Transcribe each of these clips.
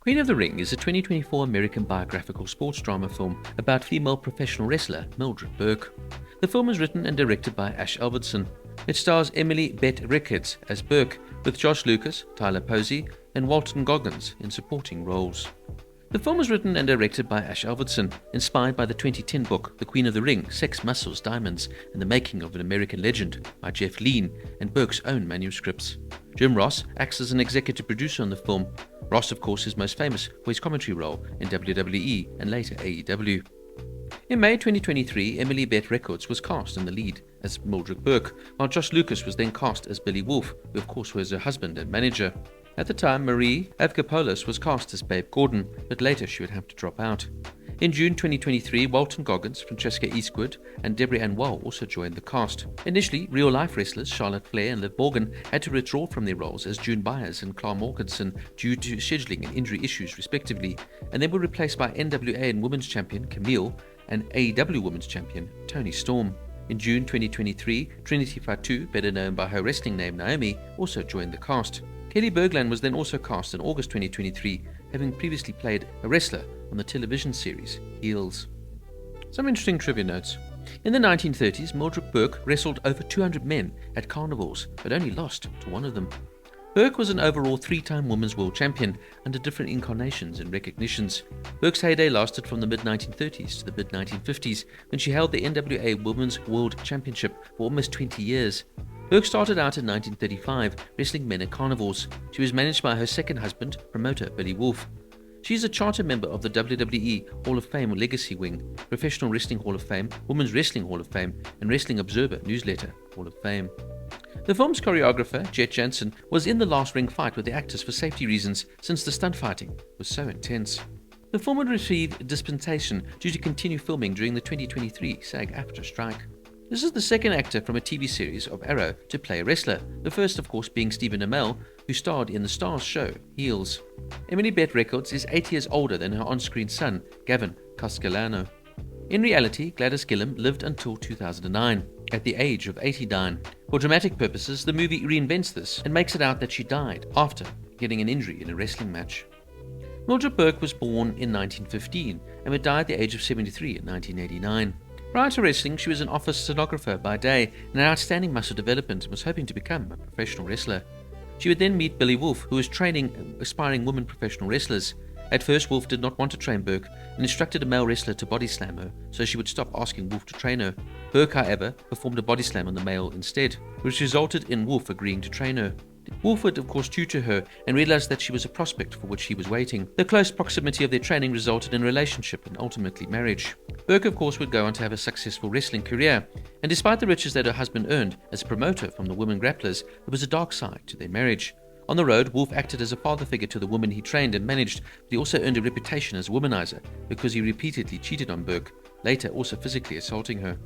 Queen of the Ring is a 2024 American biographical sports drama film about female professional wrestler Mildred Burke. The film is written and directed by Ash Avildsen. It stars Emily Bett Rickards as Burke, with Josh Lucas, Tyler Posey, and Walton Goggins in supporting roles. The film was written and directed by Ash Avildsen, inspired by the 2010 book The Queen of the Ring, Sex, Muscles, Diamonds, and the Making of an American Legend by Jeff Lean and Burke's own manuscripts. Jim Ross acts as an executive producer on the film. Ross, of course, is most famous for his commentary role in WWE and later AEW. In May 2023, Emily Bett Rickards was cast in the lead as Mildred Burke, while Josh Lucas was then cast as Billy Wolfe, who of course was her husband and manager. At the time, Marie Avgeropoulos was cast as Babe Gordon, but later she would have to drop out. In June 2023, Walton Goggins, Francesca Eastwood, and Deborah Ann Wall also joined the cast. Initially, real-life wrestlers Charlotte Flair and Liv Morgan had to withdraw from their roles as June Byers and Clark Morganson due to scheduling and injury issues respectively, and then were replaced by NWA and Women's Champion Camille and AEW Women's Champion Toni Storm. In June 2023, Trinity Fatu, better known by her wrestling name Naomi, also joined the cast. Kelly Bergland was then also cast in August 2023, having previously played a wrestler on the television series Heels. Some interesting trivia notes. In the 1930s, Mildred Burke wrestled over 200 men at carnivals, but only lost to one of them. Burke was an overall 3-time Women's World Champion under different incarnations and recognitions. Burke's heyday lasted from the mid-1930s to the mid-1950s, when she held the NWA Women's World Championship for almost 20 years. Burke started out in 1935, wrestling men at carnivals. She was managed by her second husband, promoter Billy Wolfe. She is a charter member of the WWE Hall of Fame Legacy Wing, Professional Wrestling Hall of Fame, Women's Wrestling Hall of Fame, and Wrestling Observer Newsletter Hall of Fame. The film's choreographer, Jet Jansen, was in the last ring fight with the actors for safety reasons, since the stunt fighting was so intense. The film would receive dispensation due to continue filming during the 2023 SAG-AFTRA strike. This is the second actor from a TV series of Arrow to play a wrestler, the first of course being Stephen Amell, who starred in the Starz show Heels. Emily Bett Rickards is 8 years older than her on-screen son, Gavin Castellano. In reality, Gladys Gillam lived until 2009, at the age of 89. For dramatic purposes, the movie reinvents this and makes it out that she died after getting an injury in a wrestling match. Mildred Burke was born in 1915 and would die at the age of 73 in 1989. Prior to wrestling, she was an office stenographer by day and an outstanding muscle development and was hoping to become a professional wrestler. She would then meet Billy Wolfe, who was training aspiring women professional wrestlers. At first, Wolfe did not want to train Burke and instructed a male wrestler to body slam her, so she would stop asking Wolfe to train her. Burke, however, performed a body slam on the male instead, which resulted in Wolfe agreeing to train her. Wolfe would of course tutor her and realized that she was a prospect for which he was waiting. The close proximity of their training resulted in a relationship and ultimately marriage. Burke of course would go on to have a successful wrestling career, and despite the riches that her husband earned as a promoter from the women grapplers, there was a dark side to their marriage. On the road, Wolfe acted as a father figure to the women he trained and managed, but he also earned a reputation as a womanizer because he repeatedly cheated on Burke, later also physically assaulting her.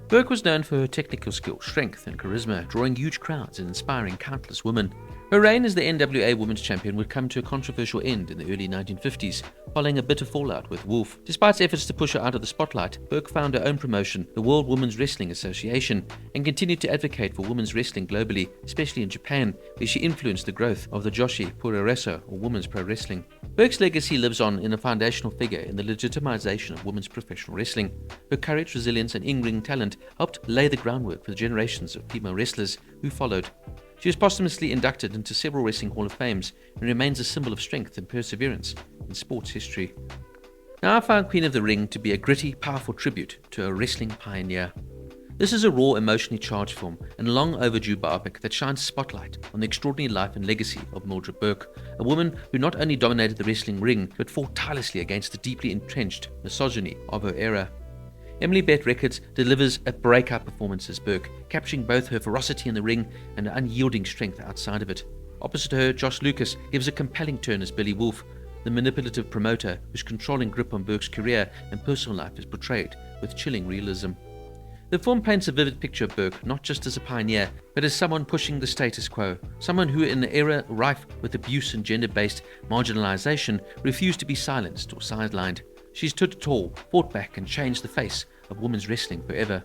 Burke was known for her technical skill, strength, and charisma, drawing huge crowds and inspiring countless women. Her reign as the NWA Women's Champion would come to a controversial end in the early 1950s, following a bitter fallout with Wolfe. Despite efforts to push her out of the spotlight, Burke found her own promotion, the World Women's Wrestling Association, and continued to advocate for women's wrestling globally, especially in Japan, where she influenced the growth of the Joshi Puroresu, or women's pro wrestling. Burke's legacy lives on in a foundational figure in the legitimization of women's professional wrestling. Her courage, resilience, and in-ring talent helped lay the groundwork for the generations of female wrestlers who followed. She was posthumously inducted into several Wrestling Hall of Fames and remains a symbol of strength and perseverance in sports history. Now I found Queen of the Ring to be a gritty, powerful tribute to a wrestling pioneer. This is a raw, emotionally charged film and a long overdue biopic that shines a spotlight on the extraordinary life and legacy of Mildred Burke, a woman who not only dominated the wrestling ring but fought tirelessly against the deeply entrenched misogyny of her era. Emily Bett Rickards delivers a breakout performance as Burke, capturing both her ferocity in the ring and her unyielding strength outside of it. Opposite her, Josh Lucas gives a compelling turn as Billy Wolfe, the manipulative promoter whose controlling grip on Burke's career and personal life is portrayed with chilling realism. The film paints a vivid picture of Burke not just as a pioneer, but as someone pushing the status quo, someone who in an era rife with abuse and gender-based marginalization refused to be silenced or sidelined. She stood tall, fought back, and changed the face of women's wrestling forever.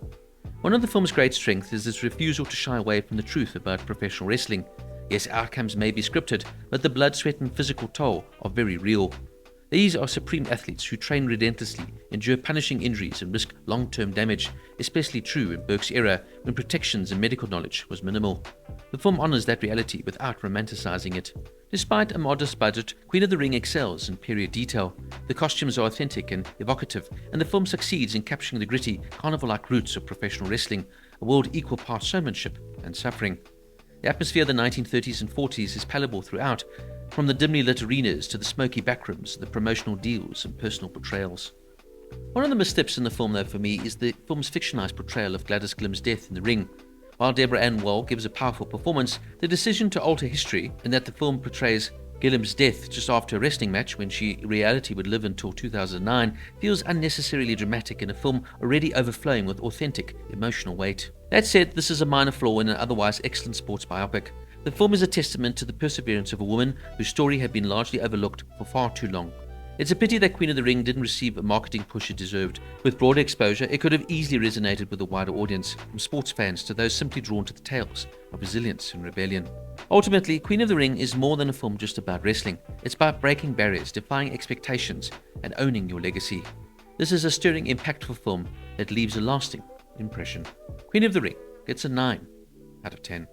One of the film's great strengths is its refusal to shy away from the truth about professional wrestling. Yes, outcomes may be scripted, but the blood, sweat and physical toll are very real. These are supreme athletes who train relentlessly, endure punishing injuries and risk long-term damage, especially true in Burke's era when protections and medical knowledge was minimal. The film honors that reality without romanticizing it. Despite a modest budget, Queen of the Ring excels in period detail. The costumes are authentic and evocative, and the film succeeds in capturing the gritty, carnival-like roots of professional wrestling, a world equal parts showmanship and suffering. The atmosphere of the 1930s and 40s is palpable throughout, from the dimly lit arenas to the smoky backrooms, the promotional deals and personal portrayals. One of the missteps in the film, though, for me, is the film's fictionalized portrayal of Gladys Glim's death in the ring. While Deborah Ann Woll gives a powerful performance, the decision to alter history, and that the film portrays Gilliam's death just after a wrestling match when she in reality would live until 2009, feels unnecessarily dramatic in a film already overflowing with authentic, emotional weight. That said, this is a minor flaw in an otherwise excellent sports biopic. The film is a testament to the perseverance of a woman whose story had been largely overlooked for far too long. It's a pity that Queen of the Ring didn't receive a marketing push it deserved. With broader exposure, it could have easily resonated with a wider audience, from sports fans to those simply drawn to the tales of resilience and rebellion. Ultimately, Queen of the Ring is more than a film just about wrestling. It's about breaking barriers, defying expectations, and owning your legacy. This is a stirring, impactful film that leaves a lasting impression. Queen of the Ring gets a 9 out of 10.